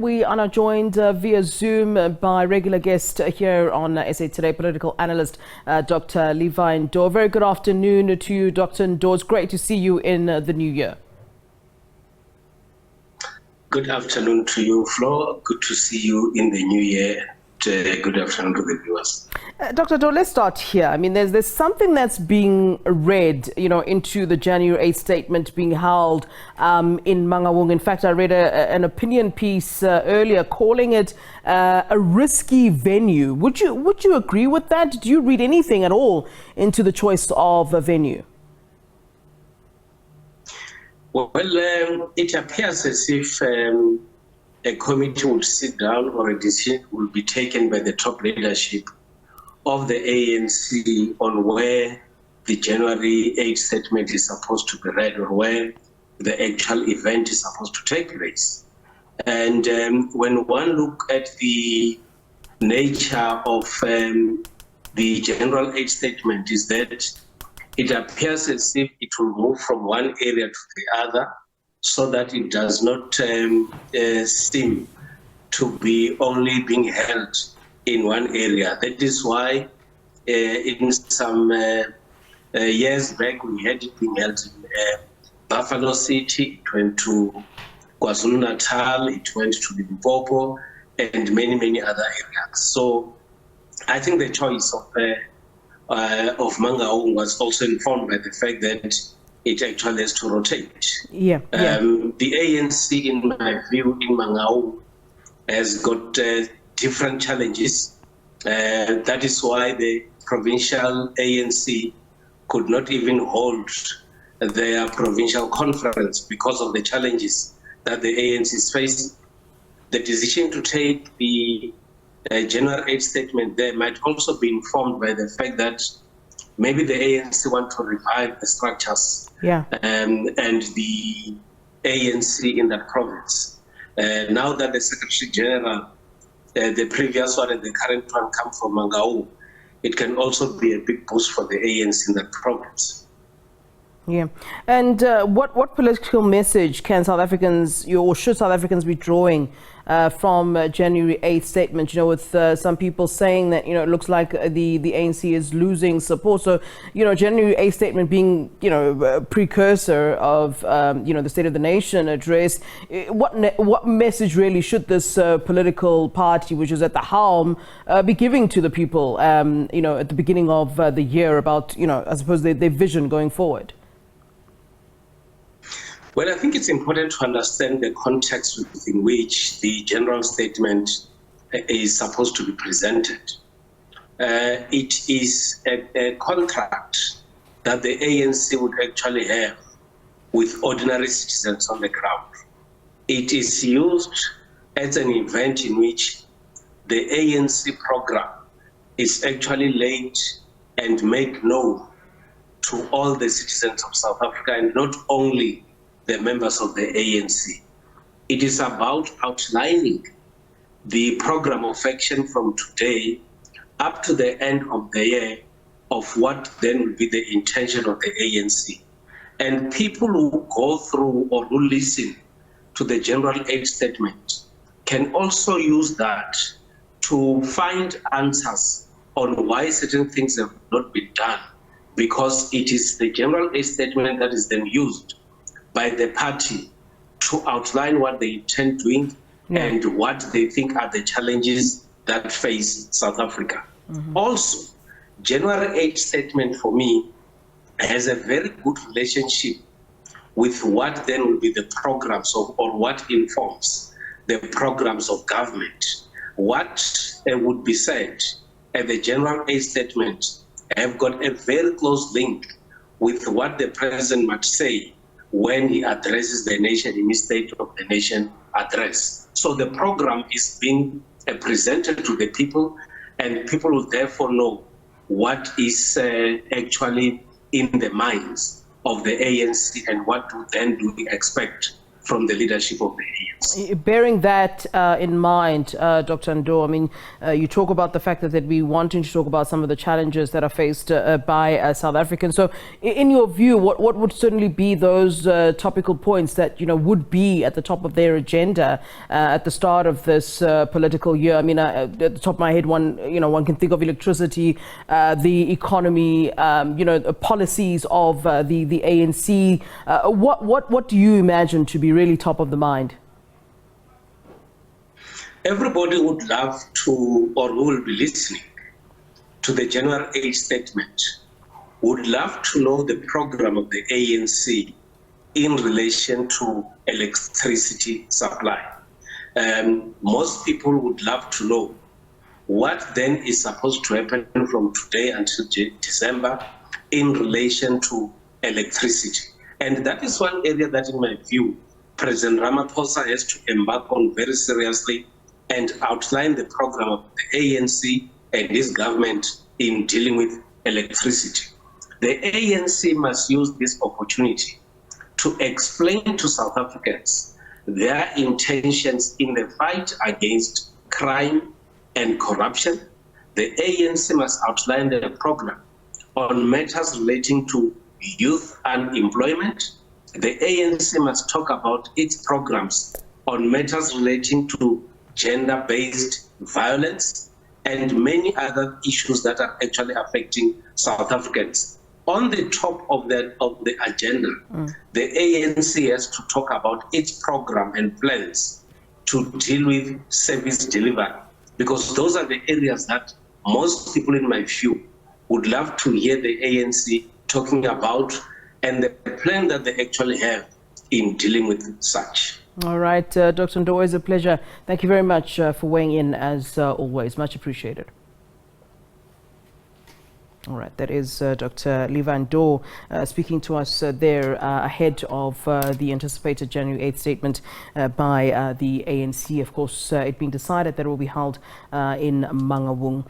we are now joined via Zoom by regular guest here on SA Today, political analyst Dr Levy Ndou. Very good afternoon to you, Dr. Ndou. It's great to see you in the new year. Good afternoon to you, Flo. Good to see you in the new year. Good afternoon to the viewers. Dr. Ndou, let's start here. I mean, there's something that's being read, into the January 8th statement being held in Mangaung. In fact, I read an opinion piece earlier calling it a risky venue. Would you agree with that? Did you read anything at all into the choice of a venue? Well, it appears as if a committee will sit down or a decision will be taken by the top leadership of the ANC on where the January 8th statement is supposed to be read or where the actual event is supposed to take place. And when one look at the nature of the General 8th statement is that it appears as if it will move from one area to the other, so that it does not seem to be only being held in one area. That is why in some years back we had it being held in Buffalo City, it went to KwaZulu-Natal, it went to Limpopo, and many other areas. So I think the choice of Mangaung was also informed by the fact that it actually has to rotate. Yeah. The ANC, in my view, in Mangaung, has got different challenges. That is why the provincial ANC could not even hold their provincial conference because of the challenges that the ANC is facing. The decision to take the January 8th statement there might also be informed by the fact that maybe the ANC want to revive the structures and the ANC in that province. Now that the Secretary-General, the previous one and the current one come from Mangaung, it can also be a big boost for the ANC in that province. Yeah. And what political message can South Africans, or should South Africans be drawing from January 8th statement, with some people saying that, it looks like the ANC is losing support. So, January 8th statement being, a precursor of, the State of the Nation address. What message really should this political party, which is at the helm, be giving to the people, at the beginning of the year about, I suppose, their vision going forward? Well, I think it's important to understand the context within which the general statement is supposed to be presented. It is a contract that the ANC would actually have with ordinary citizens on the ground. It is used as an event in which the ANC program is actually laid and made known to all the citizens of South Africa, and not only the members of the ANC. It is about outlining the program of action from today up to the end of the year of what then will be the intention of the ANC. And people who go through or who listen to the General 8th statement can also use that to find answers on why certain things have not been done, because it is the General 8th statement that is then used by the party to outline what they intend doing and what they think are the challenges that face South Africa. Also, January 8th statement for me has a very good relationship with what then will be the programs of, or what informs the programs of government. What would be said at the General 8th statement have got a very close link with what the president might say when he addresses the nation in his State of the Nation address. So the program is being presented to the people, and people will therefore know what is actually in the minds of the ANC and what then do we expect from the leadership of the ANC. Bearing that in mind, Dr. Ndou, I mean, you talk about the fact that we wanting to talk about some of the challenges that are faced by South Africans. So, in your view, what would certainly be those topical points that would be at the top of their agenda at the start of this political year? I mean, at the top of my head, one can think of electricity, the economy, the policies of the ANC. What do you imagine to be really top of the mind? Everybody would love to, or who will be listening to the January 8 statement, would love to know the program of the ANC in relation to electricity supply. Most people would love to know what then is supposed to happen from today until December in relation to electricity. And that is one area that, in my view, President Ramaphosa has to embark on very seriously and outline the program of the ANC and his government in dealing with electricity. The ANC must use this opportunity to explain to South Africans their intentions in the fight against crime and corruption. The ANC must outline their program on matters relating to youth unemployment. The ANC must talk about its programs on matters relating to gender-based violence and many other issues that are actually affecting South Africans. On the top of the agenda, the ANC has to talk about its program and plans to deal with service delivery, because those are the areas that most people, in my view, would love to hear the ANC talking about and the plan that they actually have in dealing with such. All right, Dr. Ndou, always a pleasure. Thank you very much for weighing in, as always. Much appreciated. All right, that is Dr. Levy Ndou speaking to us there ahead of the anticipated January 8th statement by the ANC. Of course, it being decided that it will be held in Mangaung.